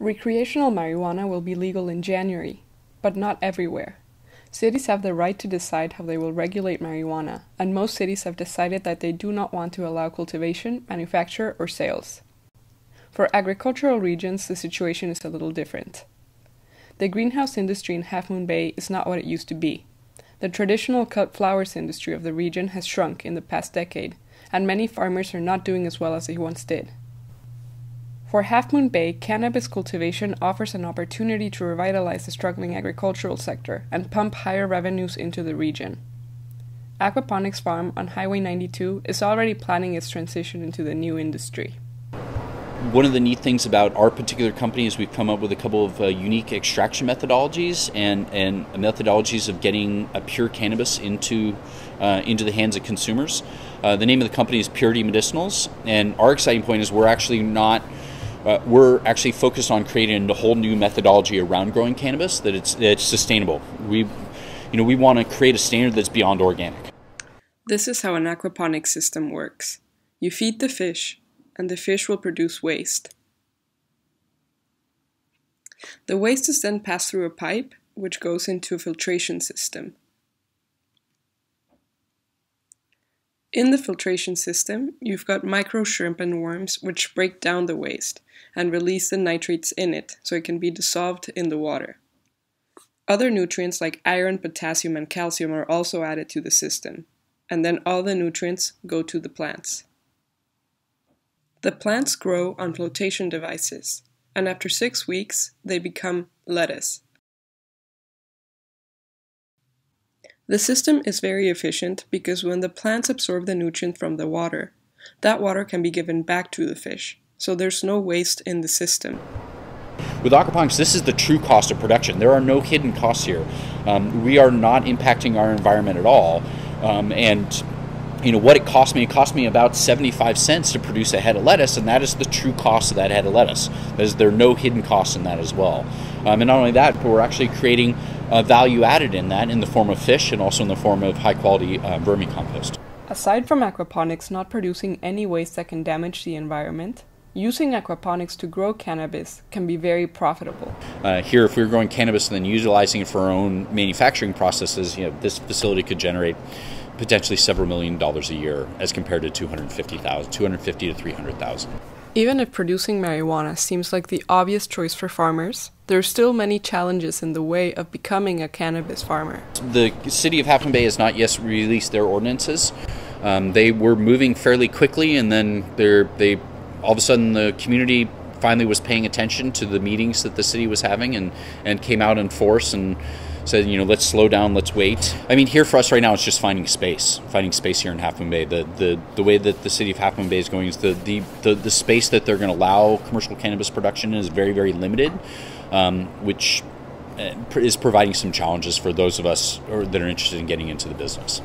Recreational marijuana will be legal in January, but not everywhere. Cities have the right to decide how they will regulate marijuana, and most cities have decided that they do not want to allow cultivation, manufacture, or sales. For agricultural regions, the situation is a little different. The greenhouse industry in Half Moon Bay is not what it used to be. The traditional cut flowers industry of the region has shrunk in the past decade, and many farmers are not doing as well as they once did. For Half Moon Bay, cannabis cultivation offers an opportunity to revitalize the struggling agricultural sector and pump higher revenues into the region. Aquaponics Farm on Highway 92 is already planning its transition into the new industry. One of the neat things about our particular company is we've come up with a couple of unique extraction methodologies and methodologies of getting a pure cannabis into the hands of consumers. The name of the company is Purity Medicinals, and our exciting point is we're actually focused on creating a whole new methodology around growing cannabis that it's sustainable. We want to create a standard that's beyond organic. This is how an aquaponics system works. You feed the fish, and the fish will produce waste. The waste is then passed through a pipe, which goes into a filtration system. In the filtration system, you've got micro shrimp and worms which break down the waste and release the nitrates in it so it can be dissolved in the water. Other nutrients like iron, potassium, and calcium are also added to the system, and then all the nutrients go to the plants. The plants grow on flotation devices, and after 6 weeks, they become lettuce. The system is very efficient because when the plants absorb the nutrient from the water, that water can be given back to the fish, so there's no waste in the system. With aquaponics, this is the true cost of production. There are no hidden costs here. We are not impacting our environment at all, and what it cost me about 75 cents to produce a head of lettuce, and that is the true cost of that head of lettuce. There are no hidden costs in that as well. And not only that, but we're actually creating value added in that in the form of fish and also in the form of high quality vermicompost. Aside from aquaponics not producing any waste that can damage the environment, using aquaponics to grow cannabis can be very profitable. Here, if we were growing cannabis and then utilizing it for our own manufacturing processes, this facility could generate potentially several $1 million a year as compared to $250,000 to $300,000. Even if producing marijuana seems like the obvious choice for farmers, there are still many challenges in the way of becoming a cannabis farmer. The city of Half Moon Bay has not yet released their ordinances. They were moving fairly quickly, and then they all of a sudden the community finally was paying attention to the meetings that the city was having and came out in force and said, let's slow down, let's wait. I mean, here for us right now, it's just finding space here in Half Moon Bay. The way that the city of Half Moon Bay is going is the space that they're going to allow commercial cannabis production is very, very limited, which is providing some challenges for those of us that are interested in getting into the business.